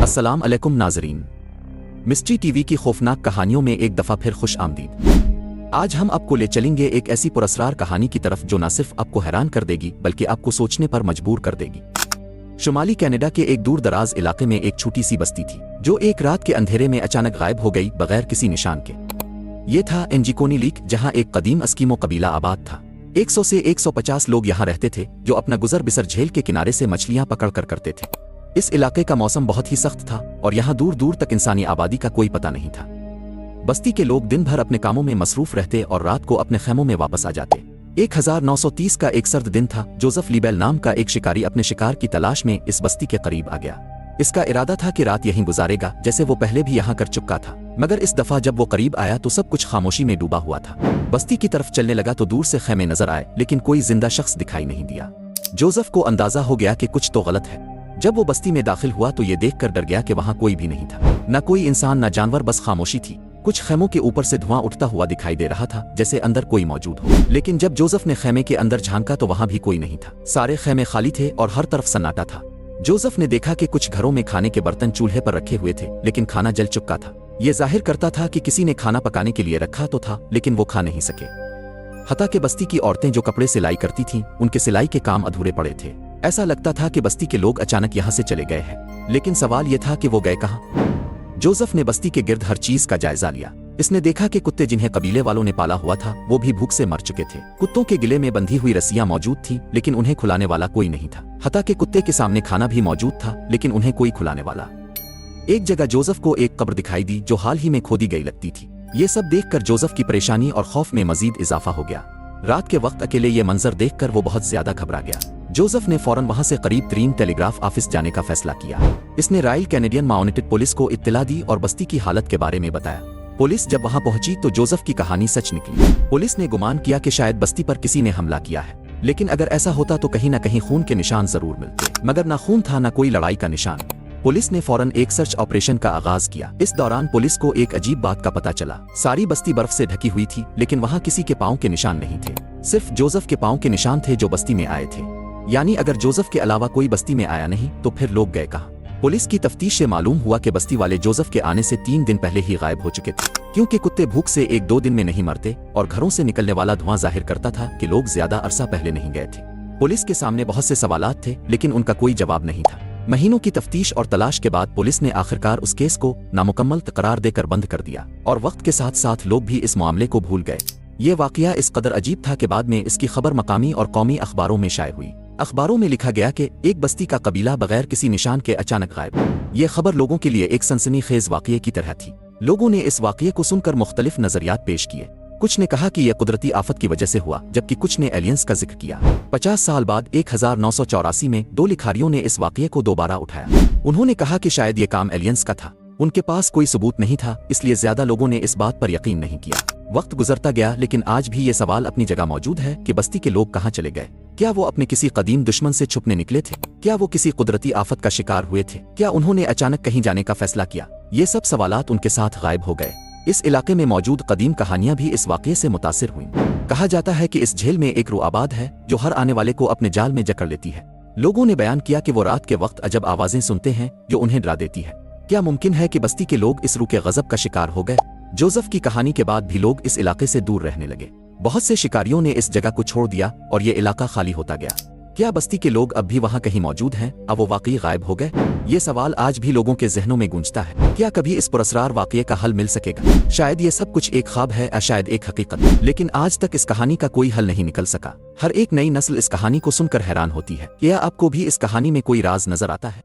अस्सलाम अलैकुम नाज़रीन। मिस्ट्री टीवी की खौफनाक कहानियों में एक दफ़ा फिर खुश आमदीद। आज हम आपको ले चलेंगे एक ऐसी पुरस्कार कहानी की तरफ जो न सिर्फ आपको हैरान कर देगी बल्कि आपको सोचने पर मजबूर कर देगी। शुमाली कनाडा के एक दूर दराज इलाके में एक छोटी सी बस्ती थी जो एक रात के अंधेरे में अचानक गायब हो गई बगैर किसी निशान के। ये था एंजिकोनी लीक, जहाँ एक कदीम एस्किमो कबीला आबाद था। 100 से 150 लोग यहाँ रहते थे जो अपना गुजर बिसर झील के किनारे से मछलियाँ पकड़ कर करते थे। इस इलाके का मौसम बहुत ही सख्त था और यहाँ दूर दूर तक इंसानी आबादी का कोई पता नहीं था। बस्ती के लोग दिन भर अपने कामों में मसरूफ रहते और रात को अपने खैमों में वापस आ जाते। 1930 का एक सर्द दिन था। जोसेफ लीबेल नाम का एक शिकारी अपने शिकार की तलाश में इस बस्ती के करीब आ गया। इसका इरादा था कि रात यहीं गुजारेगा, जैसे वो पहले भी यहाँ कर चुका था। मगर इस दफा जब वो करीब आया तो सब कुछ खामोशी में डूबा हुआ था। बस्ती की तरफ चलने लगा तो दूर से खैमे नजर आए, लेकिन कोई जिंदा शख्स दिखाई नहीं दिया। जोसेफ को अंदाजा हो गया कि कुछ तो गलत है। जब वो बस्ती में दाखिल हुआ तो ये देखकर डर गया कि वहाँ कोई भी नहीं था, न कोई इंसान न जानवर, बस खामोशी थी। कुछ खैमों के ऊपर से धुआं उठता हुआ दिखाई दे रहा था, जैसे अंदर कोई मौजूद हो। लेकिन जब जोसेफ ने खैमे के अंदर झांका तो वहाँ भी कोई नहीं था। सारे खैमे खाली थे और हर तरफ सन्नाटा था। जोसेफ ने देखा कि कुछ घरों में खाने के बर्तन चूल्हे पर रखे हुए थे, लेकिन खाना जल चुका था। ये जाहिर करता था कि किसी ने खाना पकाने के लिए रखा तो था, लेकिन वो खा नहीं सके। हता के बस्ती की औरतें जो कपड़े सिलाई करती थीं, उनके सिलाई के काम अधूरे पड़े थे। ऐसा लगता था कि बस्ती के लोग अचानक यहाँ से चले गए हैं, लेकिन सवाल यह था कि वो गए कहाँ। जोसेफ ने बस्ती के गिर्द हर चीज का जायजा लिया। इसने देखा कि कुत्ते जिन्हें कबीले वालों ने पाला हुआ था वो भी भूख से मर चुके थे। कुत्तों के गिले में बंधी हुई रस्सियां मौजूद थीं, लेकिन उन्हें खुलाने वाला कोई नहीं था। हता के कुत्ते के सामने खाना भी मौजूद था, लेकिन उन्हें कोई खुलाने वाला। एक जगह जोसेफ को एक कब्र दिखाई दी जो हाल ही में खोदी गई लगती थी। ये सब देखकर जोसेफ की परेशानी और खौफ में मजीद इजाफा हो गया। रात के वक्त अकेले ये मंजर देखकर वो बहुत ज्यादा घबरा गया। जोसेफ ने फौरन वहां से करीब तरीन टेलीग्राफ ऑफिस जाने का फैसला किया। इसने रॉयल कैनेडियन माउंटेड पुलिस को इत्तला दी और बस्ती की हालत के बारे में बताया। पुलिस जब वहां पहुंची तो जोसेफ की कहानी सच निकली। पुलिस ने गुमान किया कि शायद बस्ती पर किसी ने हमला किया है, लेकिन अगर ऐसा होता तो कहीं न कहीं खून के निशान जरूर मिलते, मगर ना खून था न कोई लड़ाई का निशान। पुलिस ने फौरन एक सर्च ऑपरेशन का आगाज किया। इस दौरान पुलिस को एक अजीब बात का पता चला। सारी बस्ती बर्फ से ढकी हुई थी, लेकिन वहां किसी के पांव के निशान नहीं थे। सिर्फ जोसेफ के पांव के निशान थे जो बस्ती में आए थे। यानी अगर जोसेफ के अलावा कोई बस्ती में आया नहीं तो फिर लोग गए कहाँ। पुलिस की तफ्तीश से मालूम हुआ कि बस्ती वाले जोसेफ के आने से 3 दिन पहले ही गायब हो चुके थे, क्योंकि कुत्ते भूख से 1-2 दिन में नहीं मरते और घरों से निकलने वाला धुआं जाहिर करता था कि लोग ज्यादा अरसा पहले नहीं गए थे। पुलिस के सामने बहुत से सवालात थे, लेकिन उनका कोई जवाब नहीं था। महीनों की तफ्तीश और तलाश के बाद पुलिस ने आखिरकार उस केस को नामुकम्मल करार देकर बंद कर दिया और वक्त के साथ साथ लोग भी इस मामले को भूल गए। ये वाकया इस कदर अजीब था कि बाद में इसकी खबर मकामी और कौमी अखबारों में शाये हुई। अखबारों में लिखा गया कि एक बस्ती का कबीला बगैर किसी निशान के अचानक गायब। ये खबर लोगों के लिए एक सनसनीखेज वाकये की तरह थी। लोगों ने इस वाकये को सुनकर मुख्तलिफ नजरियात पेश किए। कुछ ने कहा कि यह कुदरती आफत की वजह से हुआ, जबकि कुछ ने एलियंस का जिक्र किया। 50 साल बाद 1984 में 2 लिखारियों ने इस वाकये को दोबारा उठाया। उन्होंने कहा कि शायद ये काम एलियंस का था। उनके पास कोई सबूत नहीं था, इसलिए ज्यादा लोगों ने इस बात पर यकीन नहीं किया। वक्त गुजरता गया, लेकिन आज भी ये सवाल अपनी जगह मौजूद है कि बस्ती के लोग कहाँ चले गए। क्या वो अपने किसी कदीम दुश्मन से छुपने निकले थे? क्या वो किसी कुदरती आफत का शिकार हुए थे? क्या उन्होंने अचानक कहीं जाने का फैसला किया? ये सब सवालात उनके साथ गायब हो गए। इस इलाके में मौजूद कदीम कहानियां भी इस वाकये से मुतासिर हुईं। कहा जाता है कि इस झील में एक रूह आबाद है जो हर आने वाले को अपने जाल में जकड़ लेती है। लोगों ने बयान किया कि वो रात के वक्त अजब आवाजें सुनते हैं जो उन्हें डरा देती है। क्या मुमकिन है कि बस्ती के लोग इस रूह के गजब का शिकार हो गए? जोसेफ की कहानी के बाद भी लोग इस इलाके से दूर रहने लगे। बहुत से शिकारियों ने इस जगह को छोड़ दिया और ये इलाका खाली होता गया। क्या बस्ती के लोग अब भी वहाँ कहीं मौजूद हैं? अब वो वाकई गायब हो गए? ये सवाल आज भी लोगों के जहनों में गूंजता है। क्या कभी इस पुरस्कार वाकये का हल मिल सकेगा? शायद ये सब कुछ एक ख्वाब है या शायद एक हकीकत, लेकिन आज तक इस कहानी का कोई हल नहीं निकल सका। हर एक नई नस्ल इस कहानी को सुनकर हैरान होती है। क्या आपको भी इस कहानी में कोई राज नजर आता है?